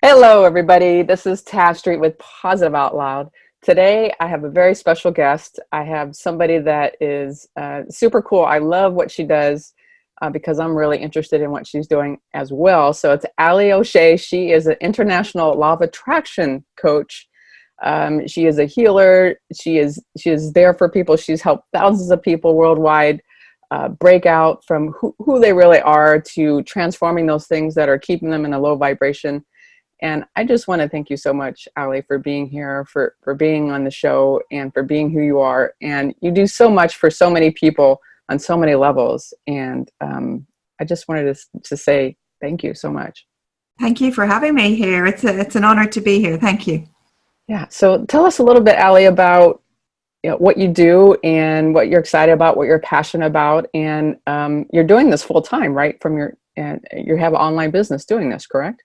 Hello, everybody. This is Tav Street with Positive Out Loud. Today, I have a very special guest. I have somebody that is super cool. I love what she does because I'm really interested in what she's doing as well. So it's Allie O'Shea. She is an international law of attraction coach. She is a healer. She is there for people. She's helped thousands of people worldwide break out from who they really are to transforming those things that are keeping them in a low vibration. And I just want to thank you so much, Allie, for being here, for being on the show, and for being who you are. And you do so much for so many people on so many levels. And I just wanted to say thank you so much. Thank you for having me here. It's an honor to be here. Thank you. Yeah. So tell us a little bit, Allie, about what you do and what you're excited about, what you're passionate about. And you're doing this full time, right? You have an online business doing this, correct?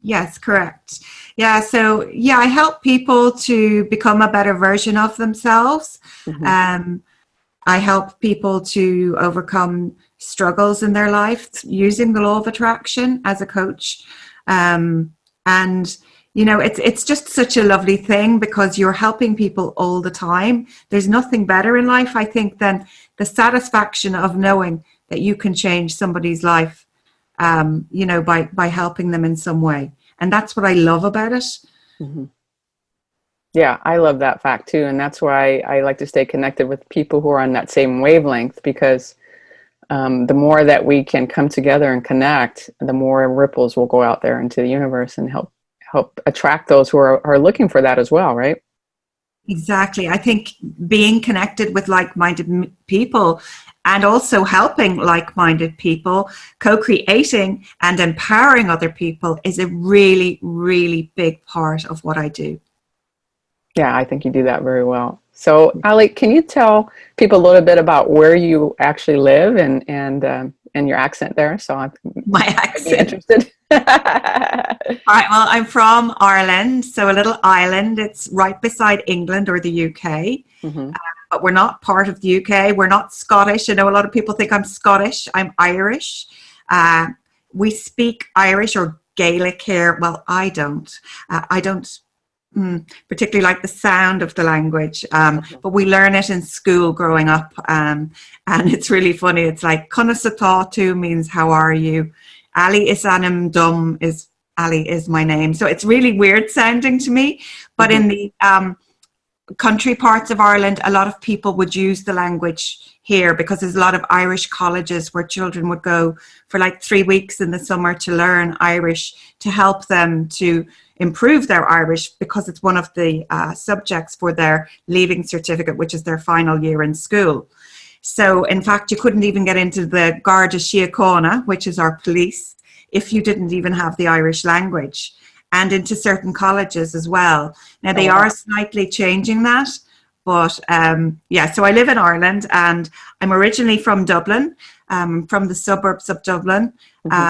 Yes, correct. Yeah, so I help people to become a better version of themselves. Mm-hmm. I help people to overcome struggles in their life using the law of attraction as a coach. And it's just such a lovely thing because you're helping people all the time. There's nothing better in life, I think, than the satisfaction of knowing that you can change somebody's life. By helping them in some way. And that's what I love about it. Mm-hmm. Yeah, I love that fact too. And that's why I like to stay connected with people who are on that same wavelength, because the more that we can come together and connect, the more ripples will go out there into the universe and help attract those who are looking for that as well, right? Exactly. I think being connected with like-minded people and also helping like-minded people, co-creating and empowering other people is a really, really big part of what I do. Yeah, I think you do that very well. So, Allie, can you tell people a little bit about where you actually live and your accent there? So I'm interested. All right, well, I'm from Ireland, so a little island. It's right beside England or the UK. Mm-hmm. But we're not part of the UK. We're not Scottish. I know a lot of people think I'm Scottish. I'm Irish. We speak Irish or Gaelic here. Well, I don't. I don't particularly like the sound of the language, but we learn it in school growing up. And it's really funny. It's like, Conasatatu means how are you? Ali is anim dum is Ali is my name. So it's really weird sounding to me. But in the country parts of Ireland, a lot of people would use the language here because there's a lot of Irish colleges where children would go for like 3 weeks in the summer to learn Irish to help them to improve their Irish, because it's one of the subjects for their leaving certificate, which is their final year in school. So in fact, you couldn't even get into the Garda Síochána, which is our police, if you didn't even have the Irish language, and into certain colleges as well. Now they are slightly changing that, but so I live in Ireland and I'm originally from Dublin, from the suburbs of Dublin,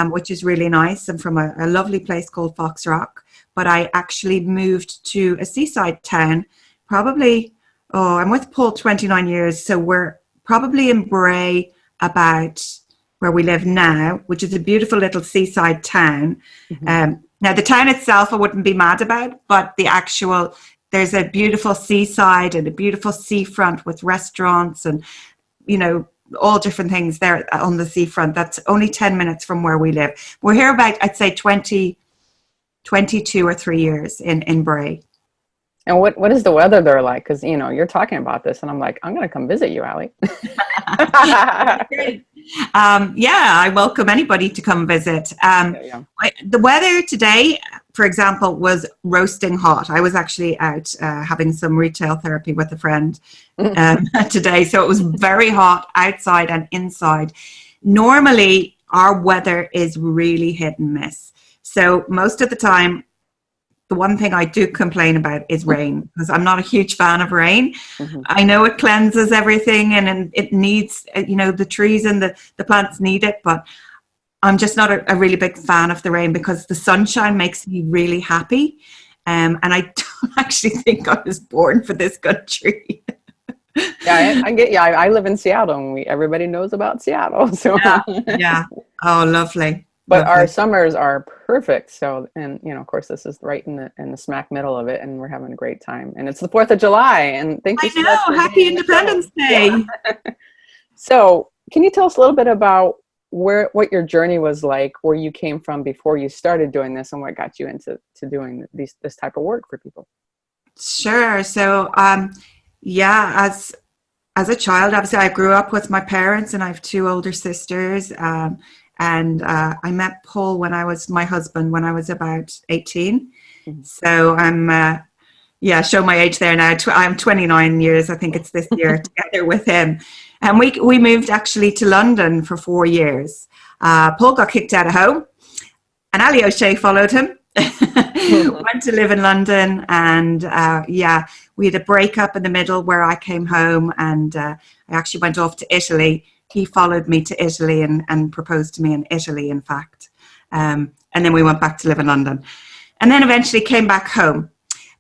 which is really nice. I'm from a lovely place called Foxrock, but I actually moved to a seaside town, I'm with Paul 29 years, so we're probably in Bray, about where we live now, which is a beautiful little seaside town. Now, the town itself I wouldn't be mad about, but there's a beautiful seaside and a beautiful seafront with restaurants and, all different things there on the seafront. That's only 10 minutes from where we live. We're here about, I'd say, 22 or 3 years in Bray. And what is the weather there like? Because, you're talking about this and I'm like, I'm going to come visit you, Allie. I welcome anybody to come visit. The weather today, for example, was roasting hot. I was actually out having some retail therapy with a friend today. So it was very hot outside and inside. Normally, our weather is really hit and miss. So most of the time, the one thing I do complain about is rain, because I'm not a huge fan of rain. I know it cleanses everything and it needs, the trees and the plants need it, but I'm just not a really big fan of the rain because the sunshine makes me really happy. And I don't actually think I was born for this country. Yeah, I get. Yeah, I live in Seattle, and everybody knows about Seattle. So yeah. Oh, lovely. But our Lovely. summers are perfect. So, and of course, this is right in the smack middle of it, and we're having a great time. And it's the 4th of July, and thank you I so much know. for being Happy on the show. Independence Yeah. Day. So, can you tell us a little bit about what your journey was like, where you came from before you started doing this, and what got you into doing this type of work for people? Sure. So, yeah, as a child, obviously, I grew up with my parents, and I have two older sisters. And I met Paul my husband when I was about 18. Mhm. So yeah, show my age there now. I'm 29 years, I think it's this year, together with him. And we moved actually to London for 4 years. Paul got kicked out of home, and Allie O'Shea followed him. Went to live in London, and yeah, we had a breakup in the middle where I came home, and I actually went off to Italy. He followed me to Italy and proposed to me in Italy, in fact. And then we went back to live in London, and then eventually came back home.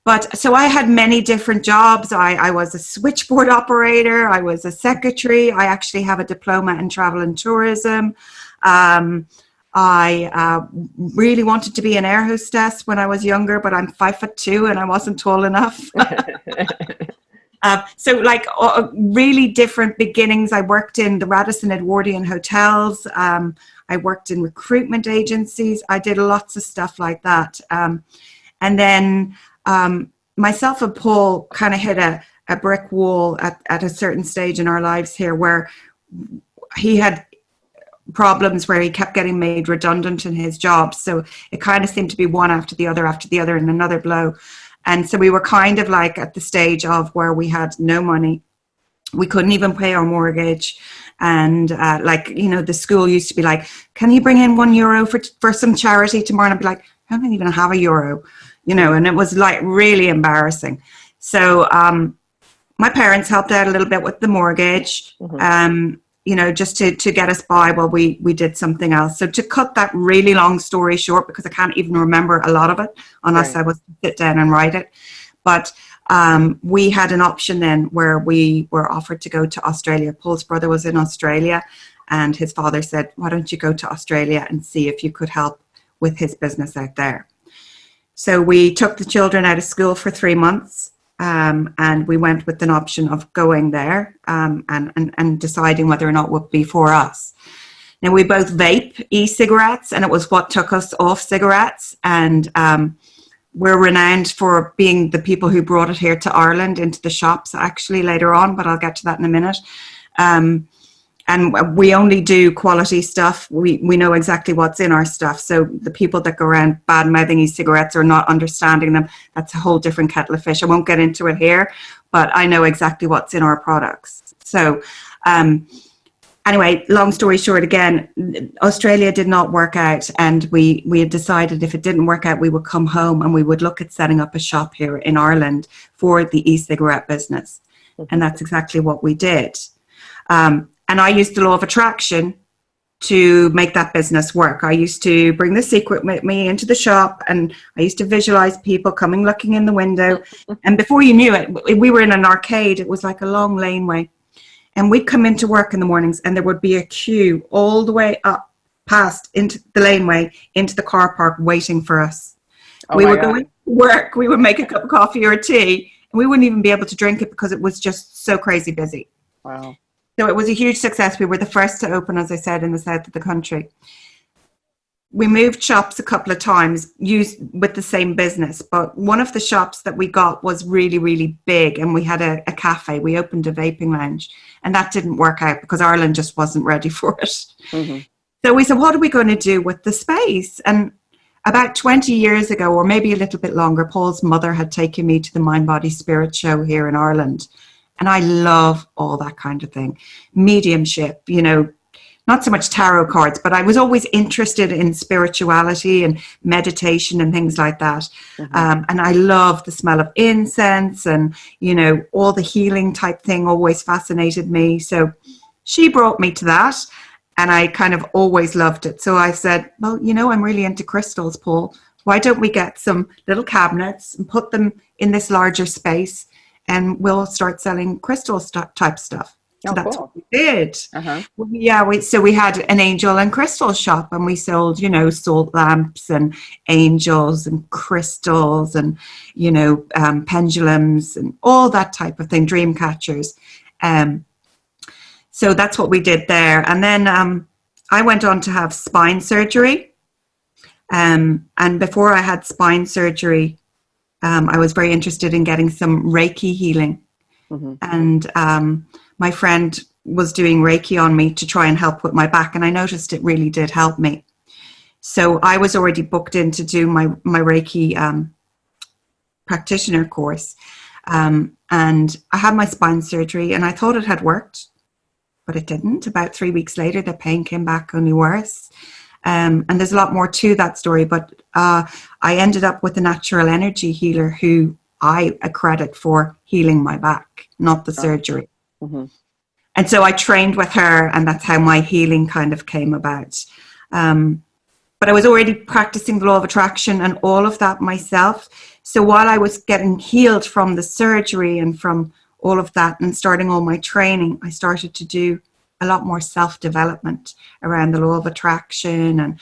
But so I had many different jobs. I was a switchboard operator. I was a secretary. I actually have a diploma in travel and tourism. I really wanted to be an air hostess when I was younger, but I'm 5'2" and I wasn't tall enough. So like really different beginnings. I worked in the Radisson Edwardian hotels. I worked in recruitment agencies. I did lots of stuff like that. And then myself and Paul kind of hit a brick wall at a certain stage in our lives here, where he had problems where he kept getting made redundant in his job. So it kind of seemed to be one after the other and another blow. And so we were kind of like at the stage of where we had no money. We couldn't even pay our mortgage. And like, the school used to be like, can you bring in €1 for some charity tomorrow? And I'd be like, I don't even have €1, and it was like really embarrassing. So my parents helped out a little bit with the mortgage. Mm-hmm. Just to get us by while we did something else. So to cut that really long story short, because I can't even remember a lot of it unless Right. I was to sit down and write it. But we had an option then where we were offered to go to Australia. Paul's brother was in Australia, and his father said, why don't you go to Australia and see if you could help with his business out there? So we took the children out of school for 3 months. And we went with an option of going there and deciding whether or not it would be for us. Now, we both vape e-cigarettes, and it was what took us off cigarettes. And we're renowned for being the people who brought it here to Ireland into the shops actually later on, but I'll get to that in a minute. And we only do quality stuff. We know exactly what's in our stuff. So the people that go around bad-mouthing e-cigarettes or not understanding them, that's a whole different kettle of fish. I won't get into it here, but I know exactly what's in our products. So anyway, long story short, again, Australia did not work out. And we had decided if it didn't work out, we would come home and we would look at setting up a shop here in Ireland for the e-cigarette business. Mm-hmm. And that's exactly what we did. And I used the law of attraction to make that business work. I used to bring the secret with me into the shop, and I used to visualize people coming, looking in the window. And before you knew it, we were in an arcade. It was like a long laneway. And we'd come into work in the mornings, and there would be a queue all the way up past into the laneway, into the car park waiting for us. Oh, we were going to work. We would make a cup of coffee or tea, and we wouldn't even be able to drink it because it was just so crazy busy. Wow. So it was a huge success. We were the first to open, as I said, in the south of the country. We moved shops a couple of times with the same business, but one of the shops that we got was really, really big, and we had a cafe. We opened a vaping lounge, and that didn't work out because Ireland just wasn't ready for it. Mm-hmm. So we said, what are we going to do with the space? And about 20 years ago, or maybe a little bit longer, Paul's mother had taken me to the Mind, Body, Spirit show here in Ireland. And I love all that kind of thing. Mediumship, not so much tarot cards, but I was always interested in spirituality and meditation and things like that. Mm-hmm. And I love the smell of incense and, all the healing type thing always fascinated me. So she brought me to that, and I kind of always loved it. So I said, well, I'm really into crystals, Paul. Why don't we get some little cabinets and put them in this larger space, and we'll start selling crystals type stuff. So Oh, that's what cool. we did. Uh-huh. Yeah, we had an angel and crystal shop, and we sold, salt lamps and angels and crystals and, pendulums and all that type of thing, dream catchers. So that's what we did there. And then I went on to have spine surgery. And before I had spine surgery, I was very interested in getting some Reiki healing. Mm-hmm. And my friend was doing Reiki on me to try and help with my back, and I noticed it really did help me. So I was already booked in to do my Reiki practitioner course, and I had my spine surgery, and I thought it had worked, but it didn't. About 3 weeks later, the pain came back only worse. And there's a lot more to that story, but I ended up with a natural energy healer who I accredit for healing my back, not the surgery. Mm-hmm. And so I trained with her, and that's how my healing kind of came about. But I was already practicing the law of attraction and all of that myself. So while I was getting healed from the surgery and from all of that and starting all my training, I started to do a lot more self-development around the law of attraction and,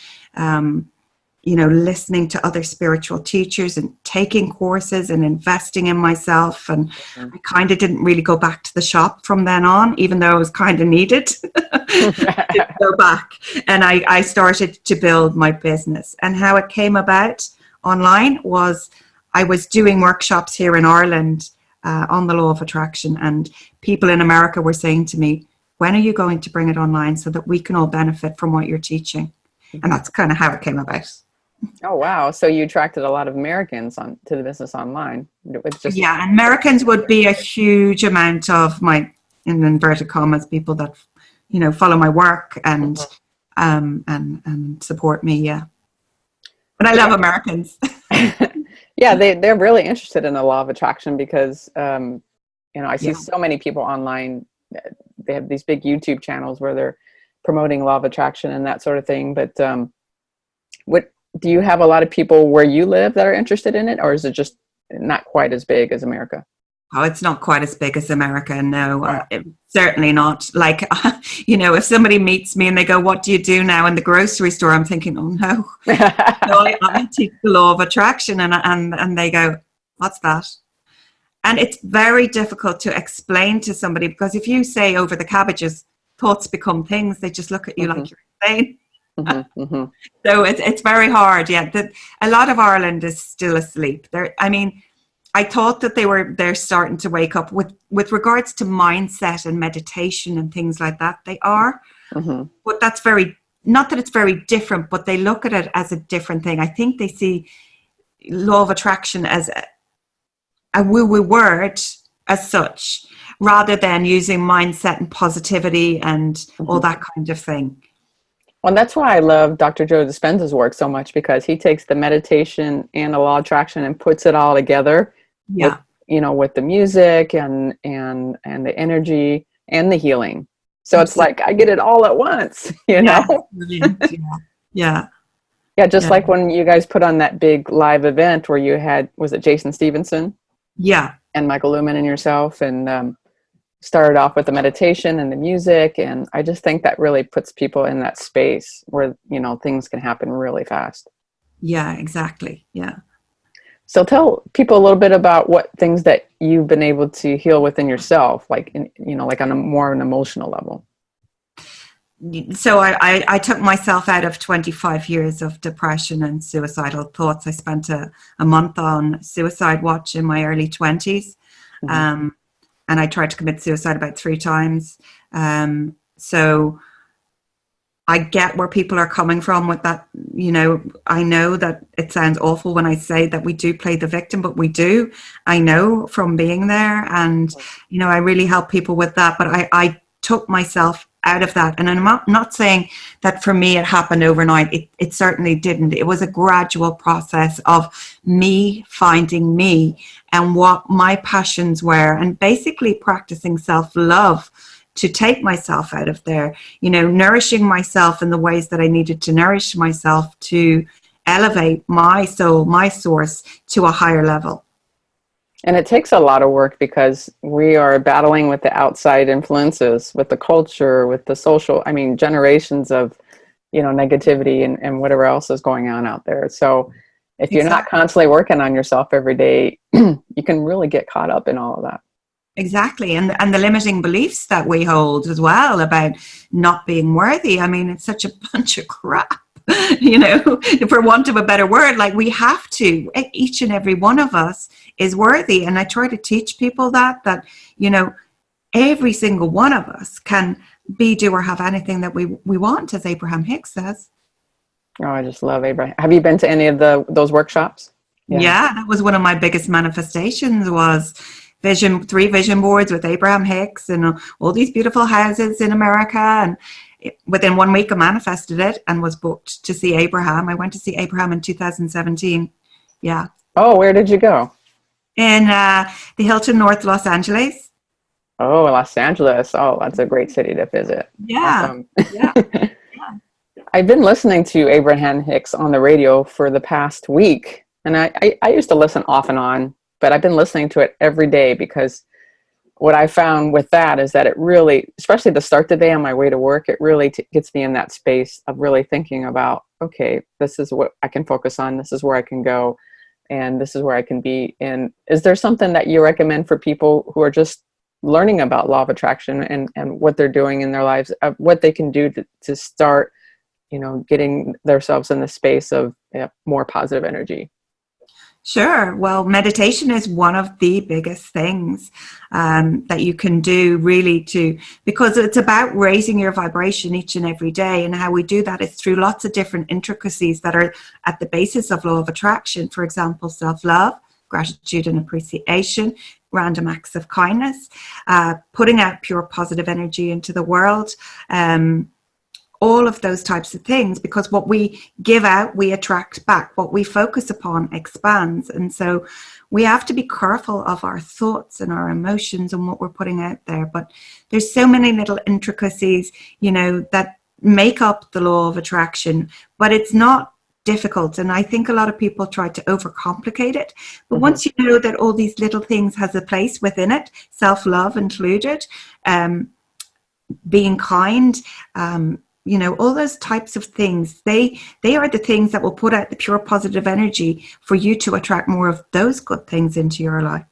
listening to other spiritual teachers and taking courses and investing in myself. And I kind of didn't really go back to the shop from then on, even though I was kind of needed to go back. And I started to build my business. And how it came about online was I was doing workshops here in Ireland on the law of attraction. And people in America were saying to me, when are you going to bring it online so that we can all benefit from what you're teaching? And that's kind of how it came about. Oh, wow. So you attracted a lot of Americans to the business online. Yeah, Americans would be a huge amount of my, in inverted commas, people that, follow my work and support me. Yeah. But I love Americans. Yeah, they're really interested in the law of attraction because, I see so many people online. They have these big YouTube channels where they're promoting law of attraction and that sort of thing. But what do you have a lot of people where you live that are interested in it, or is it just not quite as big as America? Oh, it's not quite as big as America. No, certainly not. Like, if somebody meets me and they go, "What do you do now in the grocery store?" I'm thinking, "Oh no, I teach the law of attraction," and they go, "What's that?" And it's very difficult to explain to somebody, because if you say over the cabbages, thoughts become things, they just look at you like you're insane. So it's very hard. Yeah, a lot of Ireland is still asleep. I thought that they're starting to wake up with regards to mindset and meditation and things like that. They are, but that's not that it's very different, but they look at it as a different thing. I think they see law of attraction as a woo-woo word as such, rather than using mindset and positivity and all that kind of thing. Well, that's why I love Dr. Joe Dispenza's work so much, because he takes the meditation and the law of attraction and puts it all together. Yeah. With the music and the energy and the healing. So It's like I get it all at once, know? Yeah. Yeah, just like when you guys put on that big live event where you had, was it Jason Stevenson? Yeah. And Michael Lumen and yourself, and started off with the meditation and the music. And I just think that really puts people in that space where, things can happen really fast. Yeah, exactly. Yeah. So tell people a little bit about what things that you've been able to heal within yourself, like, like on a more an emotional level. So I took myself out of 25 years of depression and suicidal thoughts. I spent a month on suicide watch in my early 20s. And I tried to commit suicide about 3 times. So I get where people are coming from with that. I know that it sounds awful when I say that we do play the victim, but we do. I know from being there, and, I really help people with that. But I took myself out of that. And I'm not saying that for me it happened overnight. It certainly didn't. It was a gradual process of me finding me and what my passions were, and basically practicing self-love to take myself out of there, nourishing myself in the ways that I needed to nourish myself to elevate my soul, my source, to a higher level. And it takes a lot of work because we are battling with the outside influences, with the culture, with the social, I mean, generations of, negativity and whatever else is going on out there. So if you're not Exactly. constantly working on yourself every day, you can really get caught up in all of that. Exactly. And the limiting beliefs that we hold as well about not being worthy. I mean, it's such a bunch of crap, for want of a better word. Like, we have to, each and every one of us is worthy. And I try to teach people that, every single one of us can be, do, or have anything that we want, as Abraham Hicks says. Oh, I just love Abraham. Have you been to any of those workshops? Yeah, that was one of my biggest manifestations, was three vision boards with Abraham Hicks and all these beautiful houses in America. And within 1 week I manifested it and was booked to see Abraham. I went to see Abraham in 2017. Yeah. Oh, where did you go? In the Hilton North Los Angeles. Oh, Los Angeles. Oh, that's a great city to visit. Yeah. Awesome. Yeah. I've been listening to Abraham Hicks on the radio for the past week, and I used to listen off and on, but I've been listening to it every day because what I found with that is that it really, especially to start the day on my way to work, it really gets me in that space of really thinking about, okay, this is what I can focus on, this is where I can go, and this is where I can be. And is there something that you recommend for people who are just learning about law of attraction and what they're doing in their lives, what they can do to start, getting themselves in the space of more positive energy? Sure. Well, meditation is one of the biggest things that you can do, really, because it's about raising your vibration each and every day. And how we do that is through lots of different intricacies that are at the basis of law of attraction. For example, self-love, gratitude and appreciation, random acts of kindness, putting out pure positive energy into the world, all of those types of things, because what we give out, we attract back. What we focus upon expands. And so we have to be careful of our thoughts and our emotions and what we're putting out there. But there's so many little intricacies, that make up the law of attraction, but it's not difficult. And I think a lot of people try to overcomplicate it. But once you know that all these little things has a place within it, self-love included, being kind, all those types of things, they are the things that will put out the pure positive energy for you to attract more of those good things into your life.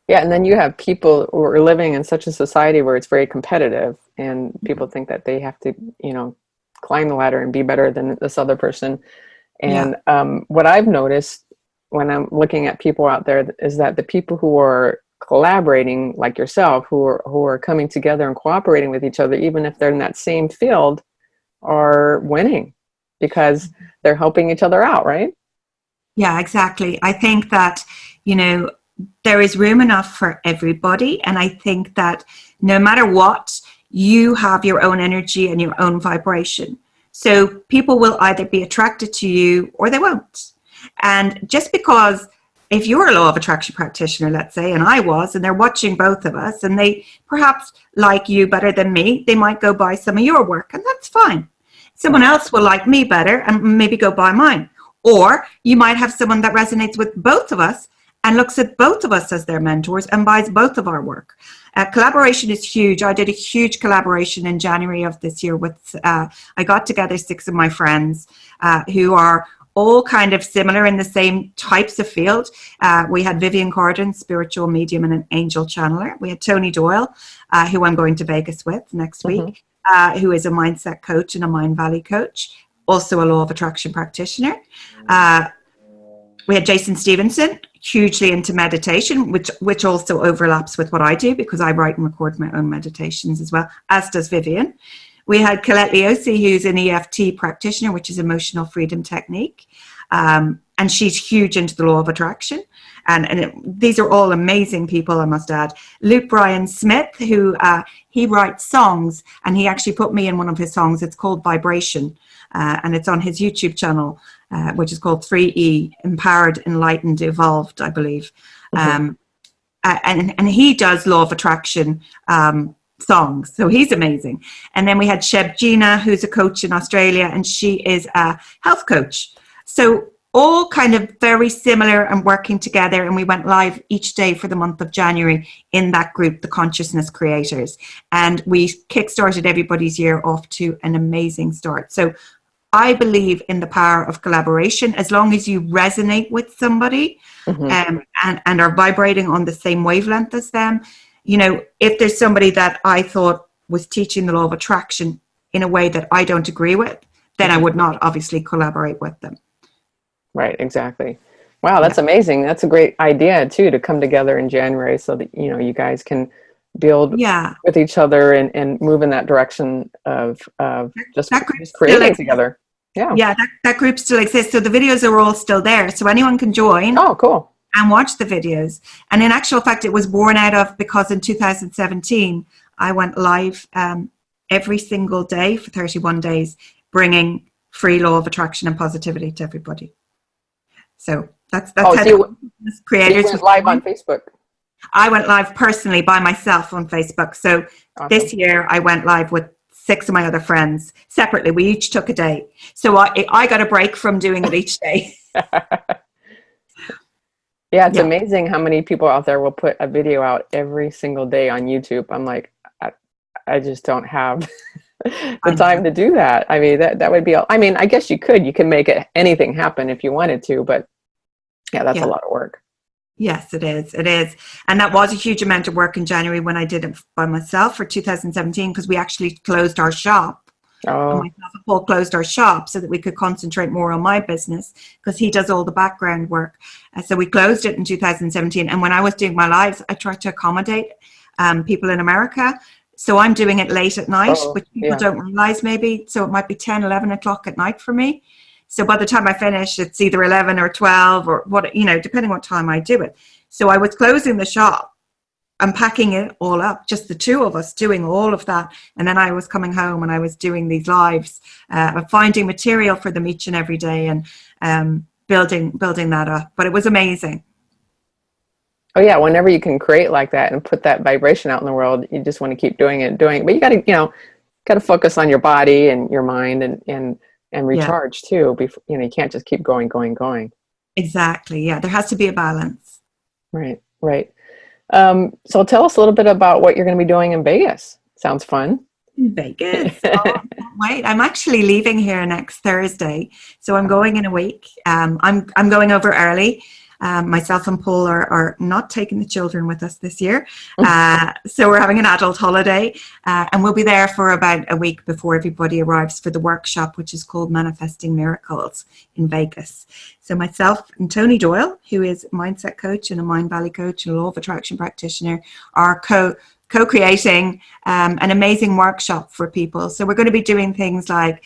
Yeah, and then you have people who are living in such a society where it's very competitive, and people think that they have to, climb the ladder and be better than this other person. And what I've noticed when I'm looking at people out there is that the people who are collaborating, like yourself, who are coming together and cooperating with each other, even if they're in that same field, are winning because they're helping each other out, right? Yeah, exactly. I think that, there is room enough for everybody. And I think that no matter what, you have your own energy and your own vibration. So people will either be attracted to you or they won't. And just because, if you're a law of attraction practitioner, let's say, and I was, and they're watching both of us, and they perhaps like you better than me, they might go buy some of your work, and that's fine. Someone else will like me better and maybe go buy mine. Or you might have someone that resonates with both of us and looks at both of us as their mentors and buys both of our work. Collaboration is huge. I did a huge collaboration in January of this year with, I got together 6 of my friends who are all kind of similar in the same types of field. We had Vivian Corden, spiritual medium and an angel channeler. We had Tony Doyle, who I'm going to Vegas with next week, who is a mindset coach and a Mind Valley coach, also a law of attraction practitioner. We had Jason Stevenson, hugely into meditation, which also overlaps with what I do because I write and record my own meditations as well, as does Vivian. We had Allie O'Shea, who's an EFT practitioner, which is emotional freedom technique. And she's huge into the law of attraction. And these are all amazing people, I must add. Luke Bryan Smith, who he writes songs, and he actually put me in one of his songs. It's called Vibration, and it's on his YouTube channel, which is called 3E, Empowered, Enlightened, Evolved, I believe. And he does law of attraction songs, so he's amazing. And then we had Sheb Gina, who's a coach in Australia, and she is a health coach. So all kind of very similar and working together. And we went live each day for the month of January in that group, the Consciousness Creators. And we kickstarted everybody's year off to an amazing start. So I believe in the power of collaboration. As long as you resonate with somebody, and are vibrating on the same wavelength as them. You know, if there's somebody that I thought was teaching the law of attraction in a way that I don't agree with, then I would not obviously collaborate with them. Right, exactly. Wow, that's amazing. That's a great idea too, to come together in January so that, you know, you guys can build with each other and move in that direction of just creating together. Yeah, that group still exists. So the videos are all still there. So anyone can join. Oh, cool. And watch the videos. And in actual fact, it was born out of, because in 2017, I went live every single day for 31 days, bringing free law of attraction and positivity to everybody. So that's how creators. You went live on Facebook. I went live personally by myself on Facebook. So this year I went live with 6 of my other friends separately. We each took a day. So I got a break from doing it each day. Yeah, it's amazing how many people out there will put a video out every single day on YouTube. I'm like, I just don't have the time to do that. I mean, that would be, I mean, I guess you can make anything happen if you wanted to, but yeah, that's a lot of work. Yes, it is. It is. And that was a huge amount of work in January when I did it by myself for 2017, because we actually closed our shop. And myself and Paul closed our shop so that we could concentrate more on my business, because he does all the background work. So we closed it in 2017. And when I was doing my lives, I tried to accommodate people in America. So I'm doing it late at night, which people don't realize maybe. So it might be 10, 11 o'clock at night for me. So by the time I finish, it's either 11 or 12 or what, you know, depending what time I do it. So I was closing the shop and packing it all up, just the two of us doing all of that. And then I was coming home and I was doing these lives, finding material for them each and every day, and building that up. But it was amazing. Oh yeah, whenever you can create like that and put that vibration out in the world, you just want to keep doing it. But you got to focus on your body and your mind and recharge too. Before, you can't just keep going. Exactly. Yeah, there has to be a balance. Right. So tell us a little bit about what you're going to be doing in Vegas. Sounds fun. Vegas. Wait, I'm actually leaving here next Thursday, so I'm going in a week. I'm going over early. Myself and Paul are not taking the children with us this year, so we're having an adult holiday, and we'll be there for about a week before everybody arrives for the workshop, which is called Manifesting Miracles in Vegas. So myself and Tony Doyle, who is a mindset coach and a Mind Valley coach and a law of attraction practitioner, are co-creating an amazing workshop for people. So we're going to be doing things like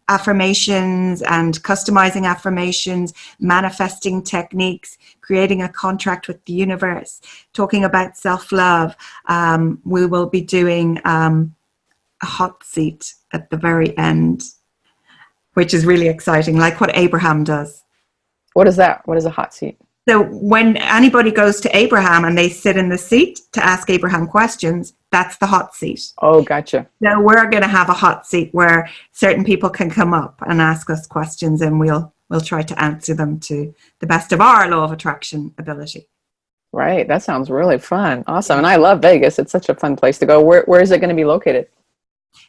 affirmations and customizing affirmations, manifesting techniques, creating a contract with the universe, talking about self-love. We will be doing a hot seat at the very end, which is really exciting, like what Abraham does. What is that? What is a hot seat? So when anybody goes to Abraham and they sit in the seat to ask Abraham questions, that's the hot seat. Oh, gotcha. Now we're going to have a hot seat where certain people can come up and ask us questions, and we'll try to answer them to the best of our law of attraction ability. Right. That sounds really fun. Awesome. And I love Vegas. It's such a fun place to go. Where is it going to be located?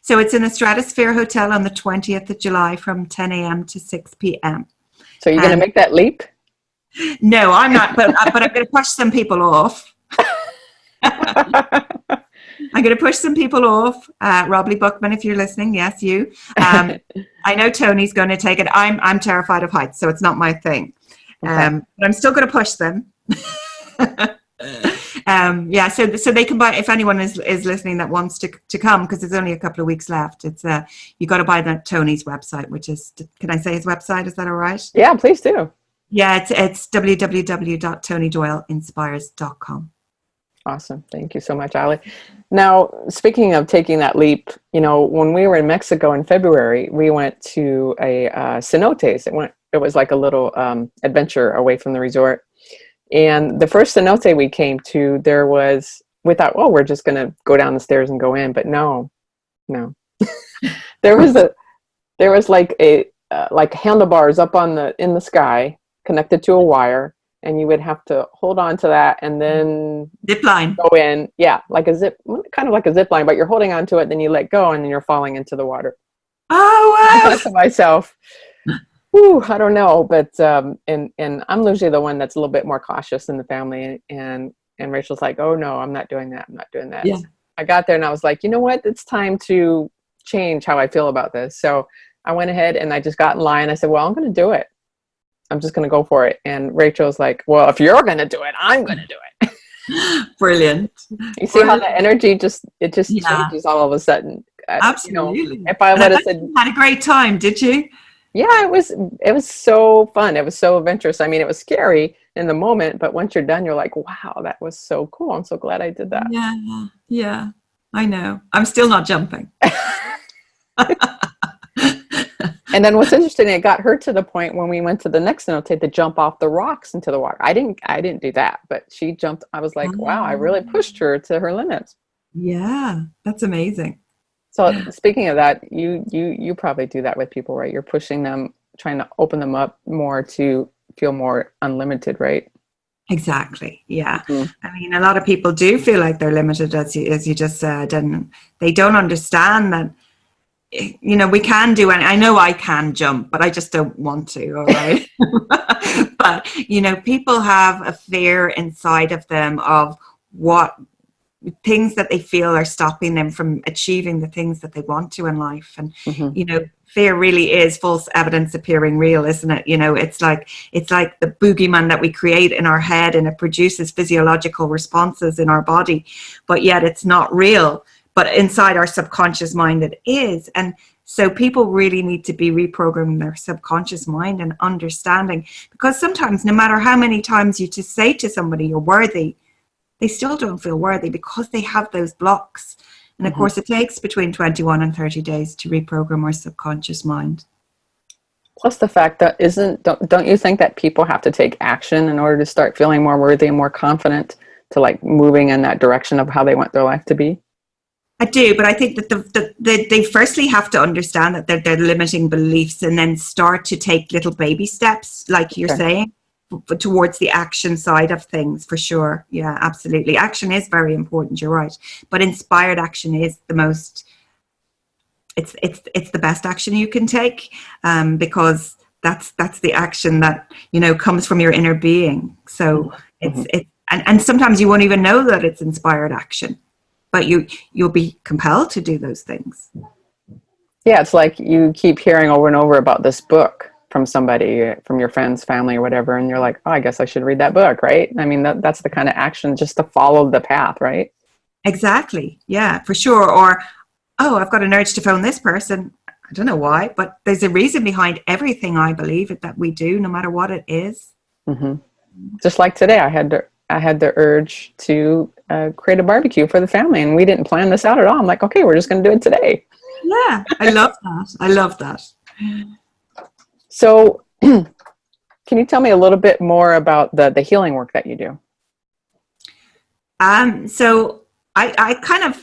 So it's in the Stratosphere Hotel on the 20th of July from 10 a.m. to 6 p.m. So you're going to make that leap? No, I'm not, but I'm going to push some people off. I'm going to push some people off. Rob Lee Bookman, if you're listening, yes, you. I know Tony's going to take it. I'm terrified of heights, so it's not my thing. But I'm still going to push them. So they can buy, if anyone is listening that wants to come, because there's only a couple of weeks left. It's you got to buy Tony's website, which is, can I say his website? Is that all right? Yeah, please do. Yeah, it's www.tonydoyleinspires.com. Awesome. Thank you so much, Allie. Now, speaking of taking that leap, when we were in Mexico in February, we went to a cenotes. It was like a little adventure away from the resort. And the first cenote we came to, we thought, well, we're just going to go down the stairs and go in. But no. there was like a like handlebars up in the sky, connected to a wire, and you would have to hold on to that and then Zip line. go in. Yeah, like a kind of like a zip line, but you're holding on to it, then you let go, and then you're falling into the water. Oh, I wow. thought to myself, whew, I don't know, but and I'm usually the one that's a little bit more cautious in the family, and Rachel's like, oh no, I'm not doing that. I'm not doing that. Yeah. So I got there and I was like, you know what? It's time to change how I feel about this. So I went ahead and I just got in line. I said, well, I'm going to do it. I'm just going to go for it. And Rachel's like, well, if you're going to do it, I'm going to do it. Brilliant. You see how the energy just Yeah. changes all of a sudden. Absolutely. You know, if I would have said, you had a great time, did you? yeah, it was so fun. It was so adventurous. I mean, it was scary in the moment, but once you're done, you're like, wow, that was so cool. I'm so glad I did that. Yeah. Yeah. I know. I'm still not jumping. And then what's interesting, it got her to the point when we went to the next note to jump off the rocks into the water. I didn't do that, but she jumped. I was like, wow, I really pushed her to her limits. Yeah, that's amazing. So speaking of that, you probably do that with people, right? You're pushing them, trying to open them up more to feel more unlimited, right? Exactly. Yeah. Mm-hmm. I mean, a lot of people do feel like they're limited, as you just said, and they don't understand that, you know, we can do, and I know I can jump, but I just don't want to. All right. But, you know, people have a fear inside of them of what things that they feel are stopping them from achieving the things that they want to in life. And, you know, fear really is false evidence appearing real, isn't it? You know, it's like the boogeyman that we create in our head, and it produces physiological responses in our body, but yet it's not real. But inside our subconscious mind, it is. And so people really need to be reprogramming their subconscious mind and understanding, because sometimes, no matter how many times you just say to somebody you're worthy, they still don't feel worthy because they have those blocks. And of course, it takes between 21 and 30 days to reprogram our subconscious mind. Plus the fact that don't you think that people have to take action in order to start feeling more worthy and more confident to like moving in that direction of how they want their life to be? I do, but I think that they firstly have to understand that they're limiting beliefs, and then start to take little baby steps, like you're saying, towards the action side of things, for sure. Yeah, absolutely. Action is very important. You're right, but inspired action is the most. It's the best action you can take, because that's the action that, you know, comes from your inner being. So and sometimes you won't even know that it's inspired action, but you'll be compelled to do those things. Yeah, it's like you keep hearing over and over about this book from somebody, from your friends, family, or whatever, and you're like, oh, I guess I should read that book, right? I mean, that's the kind of action, just to follow the path, right? Exactly. Yeah, for sure. Or, oh, I've got an urge to phone this person. I don't know why, but there's a reason behind everything, I believe, that we do, no matter what it is. Just like today, I had the urge to create a barbecue for the family, and we didn't plan this out at all. I'm like, okay, we're just going to do it today. Yeah, I love that. I love that. So can you tell me a little bit more about the healing work that you do? So I kind of,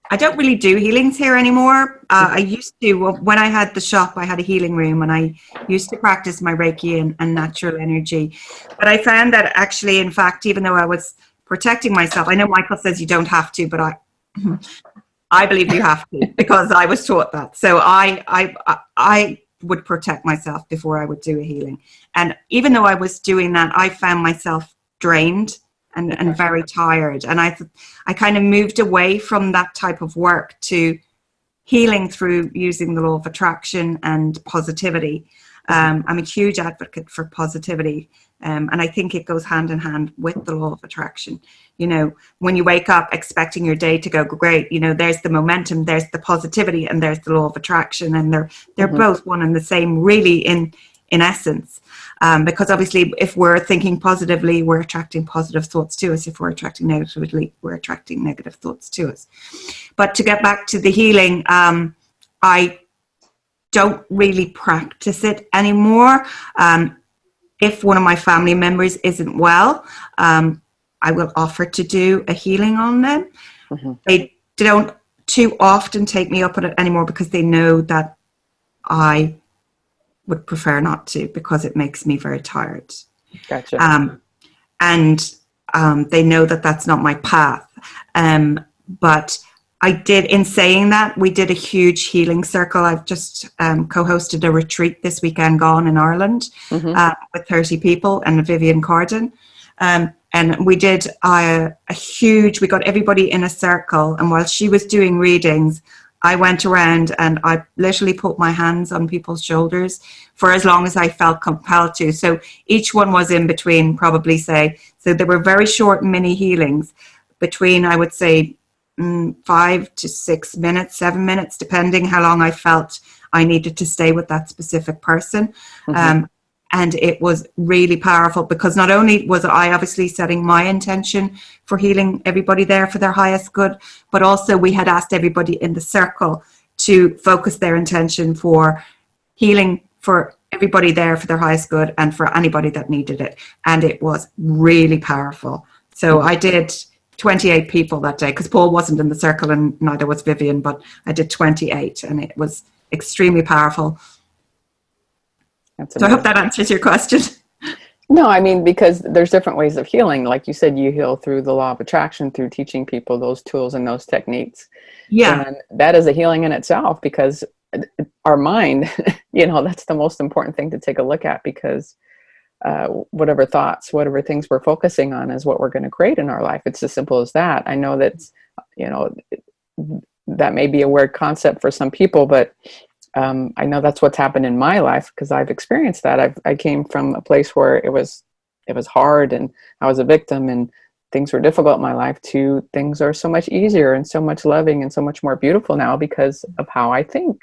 I don't really do healings here anymore. I used to, when I had the shop, I had a healing room, and I used to practice my Reiki and natural energy. But I found that actually, in fact, even though I was protecting myself, I know Michael says you don't have to, but I believe you have to, because I was taught that. So I would protect myself before I would do a healing. And even though I was doing that, I found myself drained and very tired. And I kind of moved away from that type of work to healing through using the law of attraction and positivity. I'm a huge advocate for positivity. And I think it goes hand in hand with the law of attraction. You know, when you wake up expecting your day to go great, you know, there's the momentum, there's the positivity, and there's the law of attraction. And they're both one and the same, really, in essence. Because obviously, if we're thinking positively, we're attracting positive thoughts to us. If we're attracting negatively, we're attracting negative thoughts to us. But to get back to the healing, I don't really practice it anymore. If one of my family members isn't well, I will offer to do a healing on them. They don't too often take me up on it anymore, because they know that I would prefer not to because it makes me very tired. Gotcha. And they know that that's not my path. But I did, in saying that, we did a huge healing circle. I've just co-hosted a retreat this weekend gone in Ireland with 30 people and Vivian Carden. And we did a huge, we got everybody in a circle. And while she was doing readings, I went around and I literally put my hands on people's shoulders for as long as I felt compelled to. So each one was in between, probably say, so there were very short mini healings between, I would say, 5 to 6 minutes, 7 minutes, depending how long I felt I needed to stay with that specific person. And it was really powerful because not only was I obviously setting my intention for healing everybody there for their highest good, but also we had asked everybody in the circle to focus their intention for healing for everybody there for their highest good and for anybody that needed it. And it was really powerful. So I did 28 people that day because Paul wasn't in the circle and neither was Vivian, but I did 28 and it was extremely powerful. So I hope that answers your question. No, I mean, because there's different ways of healing. Like you said, you heal through the law of attraction, through teaching people those tools and those techniques. Yeah. And that is a healing in itself because our mind, that's the most important thing to take a look at because whatever thoughts, whatever things we're focusing on is what we're going to create in our life. It's as simple as that. I know that, that may be a weird concept for some people, but I know that's what's happened in my life because I've experienced that. I came from a place where it was hard and I was a victim and things were difficult in my life to things are so much easier and so much loving and so much more beautiful now because of how I think.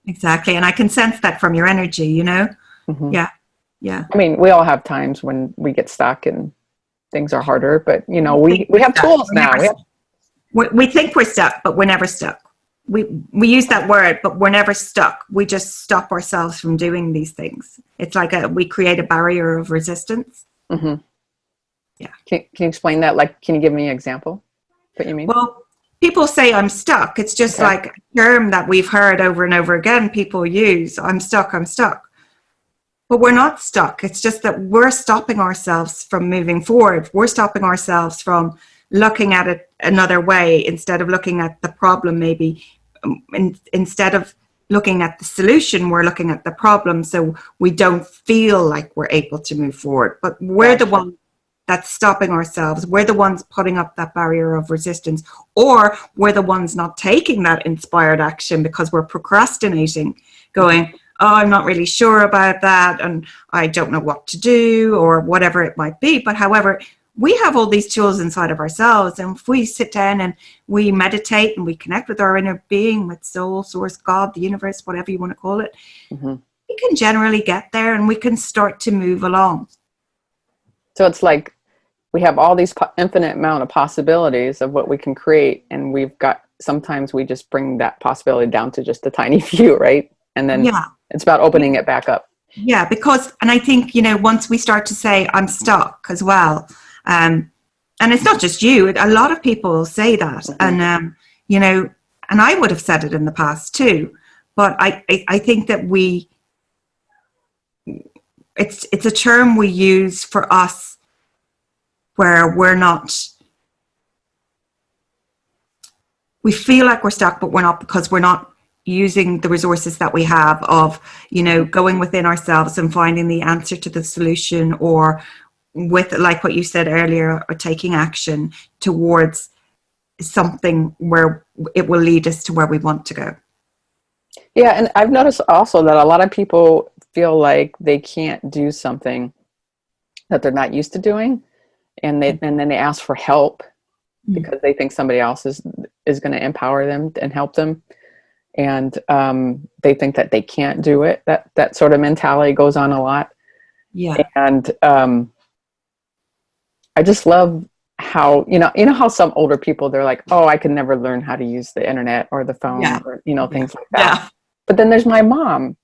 Exactly. And I can sense that from your energy, Mm-hmm. Yeah. Yeah. I mean, we all have times when we get stuck and things are harder, but we have tools now. We think we're stuck, but we're never stuck. We use that word, but we're never stuck. We just stop ourselves from doing these things. It's like we create a barrier of resistance. Mm-hmm. Yeah. Can you explain that? Like, can you give me an example? What you mean? Well, people say I'm stuck. It's just like a term that we've heard over and over again. People use, I'm stuck. But we're not stuck. It's just that we're stopping ourselves from moving forward. We're stopping ourselves from looking at it another way instead of looking at the problem maybe. Instead of looking at the solution, we're looking at the problem. So we don't feel like we're able to move forward. But we're the one that's stopping ourselves. We're the ones putting up that barrier of resistance, or we're the ones not taking that inspired action because we're procrastinating, going, oh, I'm not really sure about that and I don't know what to do or whatever it might be. But however, we have all these tools inside of ourselves, and if we sit down and we meditate and we connect with our inner being, with soul, source, God, the universe, whatever you want to call it, we can generally get there and we can start to move along. So it's like we have all these infinite amount of possibilities of what we can create, and sometimes we just bring that possibility down to just a tiny few, right? And then it's about opening it back up. Yeah, because, and I think, once we start to say, I'm stuck as well, and it's not just you, a lot of people say that. And, and I would have said it in the past too, but I think that it's a term we use for us where we feel like we're stuck, but we're not, because we're not using the resources that we have of, going within ourselves and finding the answer to the solution, or with, like what you said earlier, or taking action towards something where it will lead us to where we want to go. Yeah. And I've noticed also that a lot of people feel like they can't do something that they're not used to doing. And then they ask for help because they think somebody else is going to empower them and help them. And they think that they can't do it. That sort of mentality goes on a lot. Yeah. And I just love how, how some older people, they're like, oh, I could never learn how to use the internet or the phone or, things like that. Yeah. But then there's my mom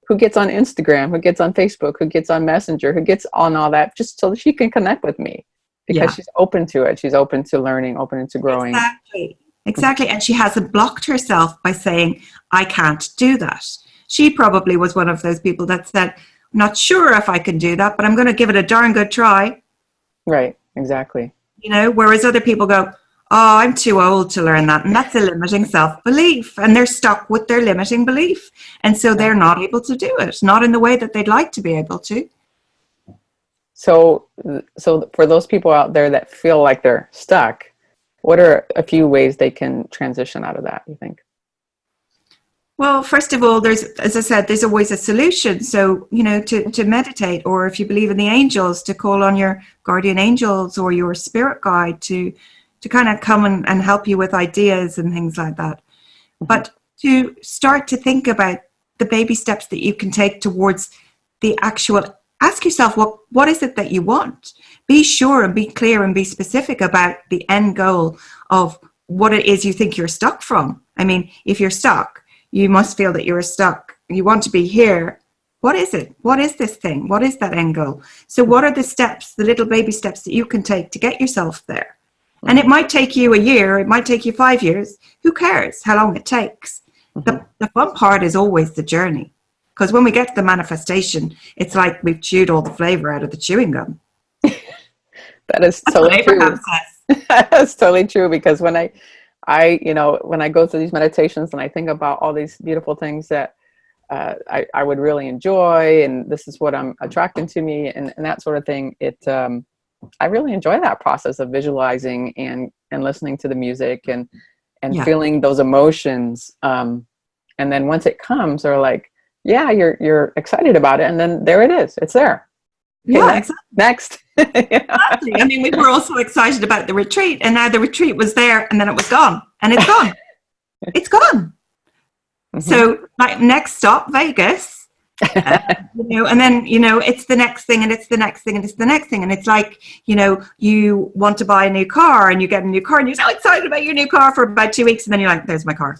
who gets on Instagram, who gets on Facebook, who gets on Messenger, who gets on all that just so that she can connect with me because she's open to it. She's open to learning, open to growing. Exactly. And she hasn't blocked herself by saying, I can't do that. she probably was one of those people that said, not sure if I can do that, but I'm going to give it a darn good try. Right. Exactly. You know, whereas other people go, oh, I'm too old to learn that. And that's a limiting self-belief. And they're stuck with their limiting belief. And so they're not able to do it, not in the way that they'd like to be able to. So for those people out there that feel like they're stuck, what are a few ways they can transition out of that, you think? Well, first of all, there's, as I said, there's always a solution. So, you know, to meditate, or if you believe in the angels, to call on your guardian angels or your spirit guide to kind of come and help you with ideas and things like that. But to start to think about the baby steps that you can take towards the actual, ask yourself, what is it that you want? Be sure and be clear and be specific about the end goal of what it is you think you're stuck from. I mean, if you're stuck, you must feel that you're stuck. You want to be here. What is it? What is this thing? What is that end goal? So what are the steps, the little baby steps that you can take to get yourself there? And it might take you a year. It might take you 5 years. Who cares how long it takes? The fun part is always the journey. Because when we get to the manifestation, it's like we've chewed all the flavor out of the chewing gum. That is totally true. That's totally true, because when I when I go through these meditations and I think about all these beautiful things that I would really enjoy, and this is what I'm attracting to me, and that sort of thing, I really enjoy that process of visualizing and listening to the music and feeling those emotions. And then once it comes, they're like, yeah, you're excited about it. And then there it is. It's there. Okay, yeah, next. Exactly. I mean, we were also excited about the retreat, and now the retreat was there and then it was gone, and it's gone. It's gone. So like next stop, Vegas. And then, it's the next thing, and it's the next thing, and it's the next thing. And it's like, you want to buy a new car, and you get a new car, and you're so excited about your new car for about 2 weeks. And then you're like, there's my car.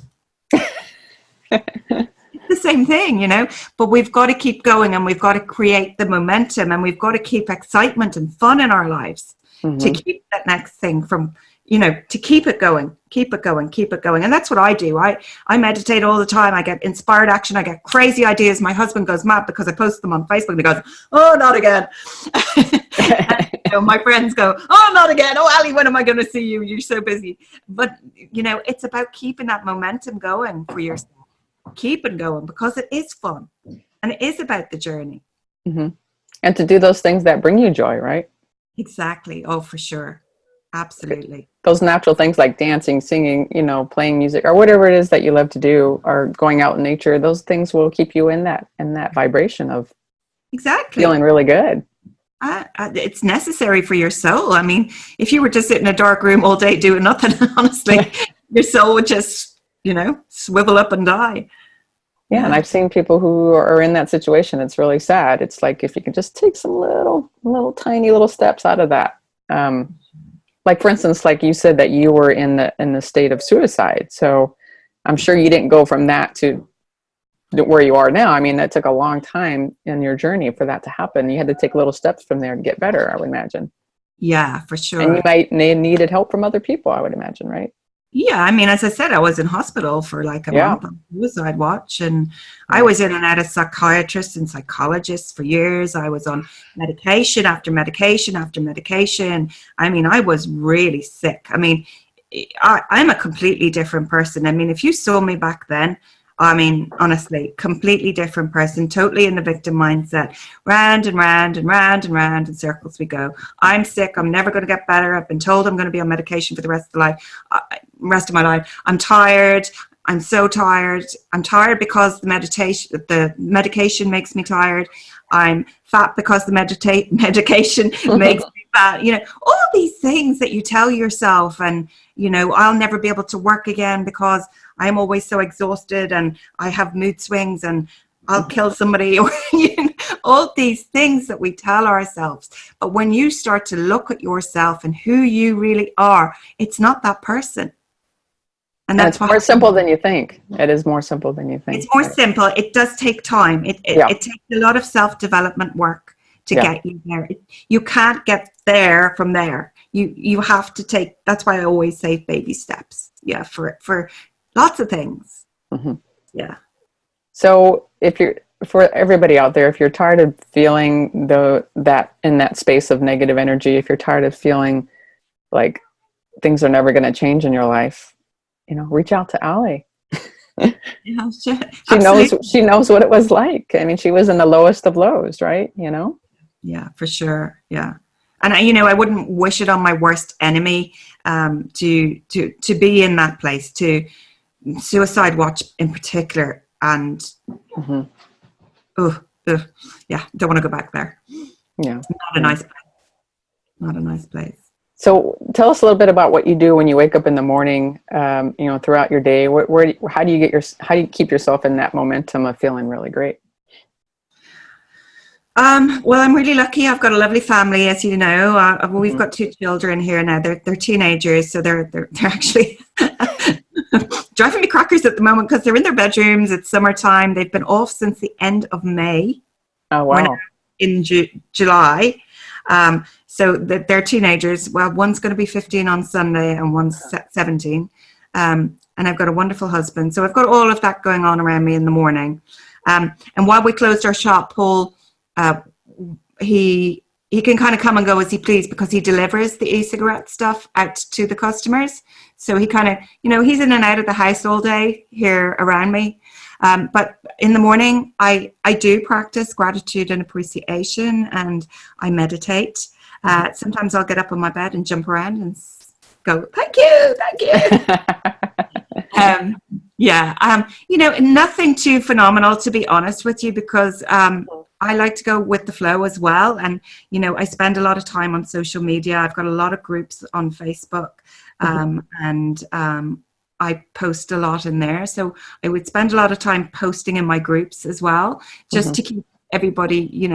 It's the same thing, but we've got to keep going, and we've got to create the momentum, and we've got to keep excitement and fun in our lives to keep that next thing from, to keep it going. And that's what I do. I meditate all the time. I get inspired action. I get crazy ideas. My husband goes mad because I post them on Facebook, and he goes, oh, not again. And, my friends go, oh, not again. Oh, Allie, when am I going to see you? You're so busy. But, it's about keeping that momentum going for yourself. Keep it going, because it is fun, and it is about the journey. And to do those things that bring you joy, right? Exactly. Oh, for sure. Absolutely. Those natural things like dancing, singing, playing music, or whatever it is that you love to do, or going out in nature, those things will keep you in that vibration of feeling really good. It's necessary for your soul. I mean, if you were just sitting in a dark room all day doing nothing, honestly, your soul would just, swivel up and die. Yeah, and I've seen people who are in that situation. It's really sad. It's like, if you can just take some little tiny little steps out of that. Like, for instance, like you said that you were in the state of suicide. So I'm sure you didn't go from that to where you are now. I mean, that took a long time in your journey for that to happen. You had to take little steps from there to get better, I would imagine. Yeah, for sure. And you might needed help from other people, I would imagine, right? Yeah, I mean, as I said, I was in hospital for like a month on suicide watch, and I was in and out of psychiatrists and psychologists for years. I was on medication after medication after medication. I mean, I was really sick. I mean, I'm a completely different person. I mean, if you saw me back then, I mean, honestly, completely different person, totally in the victim mindset. Round and round and round and round in circles we go. I'm sick. I'm never going to get better. I've been told I'm going to be on medication for the rest of my life. I'm tired. I'm so tired. I'm tired because the medication makes me tired. I'm fat because the medication makes me fat. All these things that you tell yourself, and, I'll never be able to work again because I'm always so exhausted, and I have mood swings, and I'll kill somebody, or all these things that we tell ourselves. But when you start to look at yourself and who you really are, it's not that person. And that's more simple than you think. It is more simple than you think. It's more simple. It does take time. It takes a lot of self-development work to get you there. You can't get there from there. You have to take, that's why I always say baby steps. Yeah, for lots of things. Yeah. So if you're, for everybody out there, if you're tired of feeling that in that space of negative energy, if you're tired of feeling like things are never going to change in your life, reach out to Allie. Yeah, sure. She knows what it was like. I mean, she was in the lowest of lows, right? Yeah, for sure. Yeah. And I wouldn't wish it on my worst enemy, to be in that place, to suicide watch in particular. And mm-hmm. Yeah, don't want to go back there. Yeah. Not a nice place. Not a nice place. So tell us a little bit about what you do when you wake up in the morning, throughout your day. How do you keep yourself in that momentum of feeling really great? Well, I'm really lucky. I've got a lovely family, as you know. We've Mm-hmm. got 2 children here now. They're teenagers, so they're actually driving me crackers at the moment because they're in their bedrooms. It's summertime. They've been off since the end of May. Oh, wow. We're now in July. So they're teenagers. Well, one's going to be 15 on Sunday and one's 17. And I've got a wonderful husband. So I've got all of that going on around me in the morning. And while we closed our shop, Paul, he can kind of come and go as he please because he delivers the e-cigarette stuff out to the customers. So he kind of, he's in and out of the house all day here around me. But in the morning, I do practice gratitude and appreciation, and I meditate. Sometimes I'll get up on my bed and jump around and go, thank you. Nothing too phenomenal, to be honest with you, because I like to go with the flow as well. And, I spend a lot of time on social media. I've got a lot of groups on Facebook, and I post a lot in there. So I would spend a lot of time posting in my groups as well, just to keep everybody,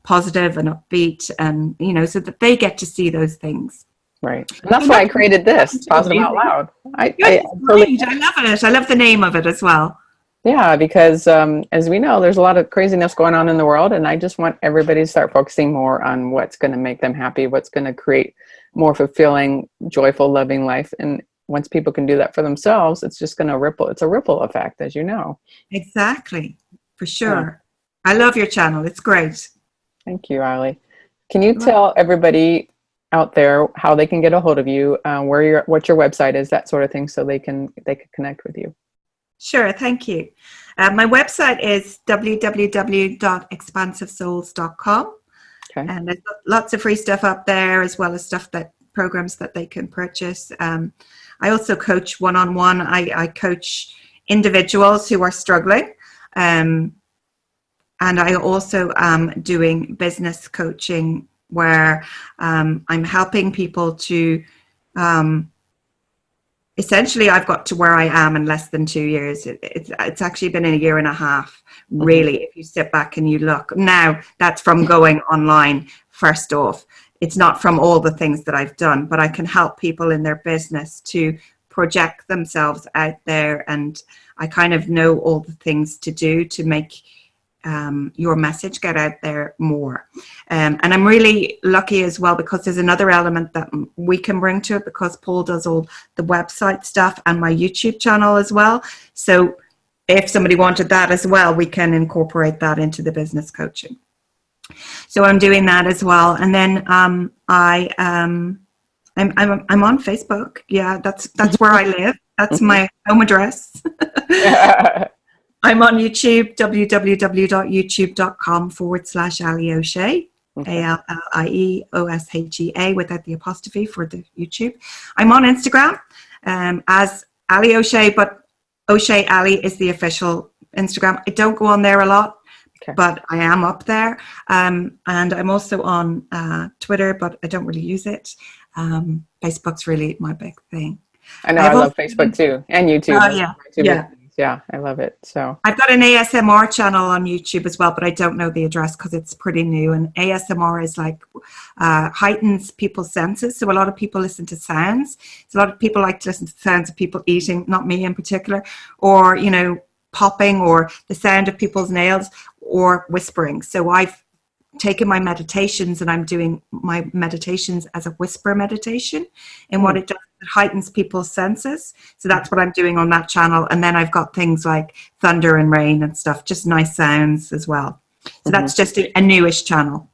positive and upbeat, and, so that they get to see those things. Right. And that's why I created this, Positive Out Loud. I love it. I love the name of it as well. Yeah, because as we know, there's a lot of craziness going on in the world, and I just want everybody to start focusing more on what's going to make them happy, what's going to create more fulfilling, joyful, loving life. And once people can do that for themselves, it's just going to ripple. It's a ripple effect, as you know. Exactly. For sure. Yeah. I love your channel. It's great. Thank you, Allie. Can you tell everybody out there how they can get a hold of you, what your website is, that sort of thing, so they can connect with you? Sure, thank you. My website is www.expansivesouls.com. Okay. And there's lots of free stuff up there, as well as programs that they can purchase. I also coach one-on-one. I coach individuals who are struggling. And I also am doing business coaching, where I'm helping people to essentially, I've got to where I am in less than 2 years. It's actually been a year and a half, really, if you sit back and you look. Now, that's from going online, first off. It's not from all the things that I've done, but I can help people in their business to project themselves out there. And I kind of know all the things to do to make your message get out there more. And I'm really lucky as well, because there's another element that we can bring to it, because Paul does all the website stuff and my YouTube channel as well. So if somebody wanted that as well, we can incorporate that into the business coaching. So I'm doing that as well. And then I'm on Facebook. Yeah, that's where I live. That's my home address. I'm on YouTube, www.youtube.com/Allie O'Shea, ALLIEOSHEA, without the apostrophe for the YouTube. I'm on Instagram as Allie O'Shea, but O'Shea Allie is the official Instagram. I don't go on there a lot, but I am up there. And I'm also on Twitter, but I don't really use it. Facebook's really my big thing. I know, I love Facebook too, and YouTube. Oh, yeah. Yeah, I love it. So I've got an ASMR channel on YouTube as well, but I don't know the address because it's pretty new. And ASMR is like heightens people's senses. So a lot of people listen to sounds. So a lot of people like to listen to the sounds of people eating, not me in particular, or, popping, or the sound of people's nails, or whispering. So I've taken my meditations, and I'm doing my meditations as a whisper meditation. And what it does is that heightens people's senses. So that's what I'm doing on that channel. And then I've got things like thunder and rain and stuff, just nice sounds as well. So that's just a newish channel.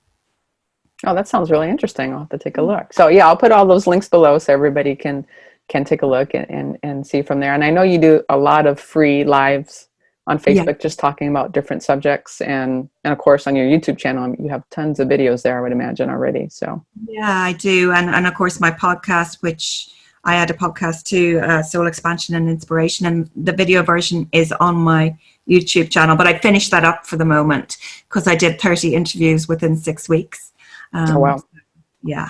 Oh, that sounds really interesting. I'll have to take a look. So yeah, I'll put all those links below so everybody can take a look and see from there. And I know you do a lot of free lives on Facebook, just talking about different subjects, and of course on your YouTube channel you have tons of videos there, I would imagine, already. So yeah, I do. And of course my podcast, which I had a podcast too, Soul Expansion and Inspiration, and the video version is on my YouTube channel, but I finished that up for the moment because I did 30 interviews within 6 weeks. Oh wow. Yeah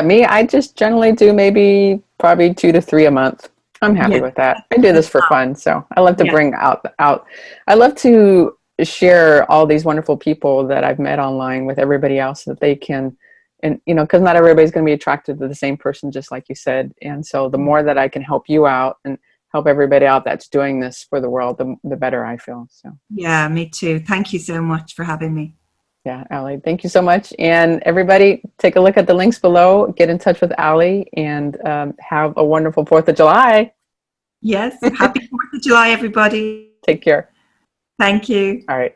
Me, I just generally do probably 2 to 3 a month. I'm happy with that. I do this for fun, so I love to bring out. I love to share all these wonderful people that I've met online with everybody else, so that they can, and because not everybody's going to be attracted to the same person, just like you said. And so the more that I can help you out and help everybody out that's doing this for the world, the better I feel. So yeah, me too. Thank you so much for having me. Yeah, Allie, thank you so much. And everybody, take a look at the links below. Get in touch with Allie, and have a wonderful 4th of July. Yes, happy 4th of July, everybody. Take care. Thank you. All right.